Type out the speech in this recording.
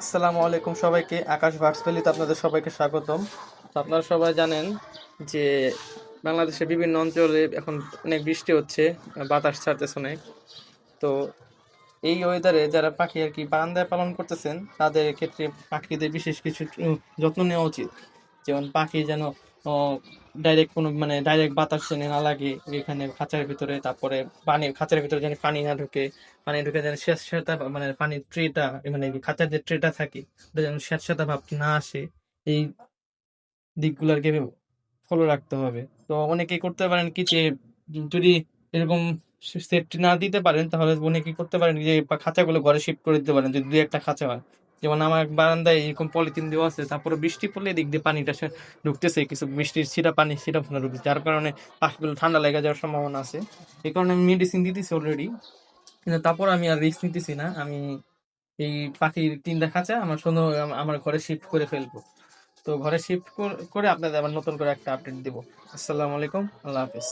আসসালামু আলাইকুম সবাইকে। আকাশ বার্ডস ভ্যালিতে আপনাদের সবাইকে স্বাগতম। তো আপনারা সবাই জানেন যে বাংলাদেশের বিভিন্ন অঞ্চলে এখন অনেক বৃষ্টি হচ্ছে, বাতাস ছাড়তেছে অনেক। তো এই ওয়েদারে যারা পাখি আর কি বারান্দায় পালন করতেছেন তাদের ক্ষেত্রে পাখিদের বিশেষ কিছু যত্ন নেওয়া উচিত। যেমন পাখি যেন ডাইরেক্ট কোনো মানে ডাইরেক্ট বাতাস যেন না লাগে এখানে খাঁচার ভিতরে, তারপরে খাঁচার ভিতরে যেন পানি না ঢুকে, পানি ঢুকে যেন স্যাঁতসেঁতা মানে পানির ট্রেটা মানে খাঁচার যে ট্রেটা থাকে ওটা যেন স্যাঁতসেঁতা ভাব না আসে। এই দিকগুলোকে ফলো রাখতে হবে। তো অনেকেই করতে পারেন কি যে যদি এরকম সেফটি না দিতে পারেন তাহলে অনেকেই করতে পারেন যে খাঁচাগুলো ঘরে শিফট করে দিতে পারেন যদি দুই একটা খাঁচা হয়। যেমন আমার বারান্দায় এরকম পলিথিন দেওয়া আছে, তারপরে বৃষ্টি পড়লে এদিক দিয়ে পানিটা ঢুকতেছে, কিছু বৃষ্টির ছিটা পানি ছিটা ফোনা ঢুকছে, যার কারণে পাখিগুলো ঠান্ডা লেগে যাওয়ার সম্ভাবনা আছে। এই কারণে আমি মেডিসিন দিতেছি অলরেডি, কিন্তু তারপর আমি আর রিস্ক নিতেছি না। আমি এই পাখির 3টা খাঁচা আমার সুন্দর আমার ঘরে শিফট করে ফেলবো। তো ঘরে শিফট করে আপনাদের আবার নতুন করে একটা আপডেট দিব। আসসালামু আলাইকুম, আল্লাহ হাফিজ।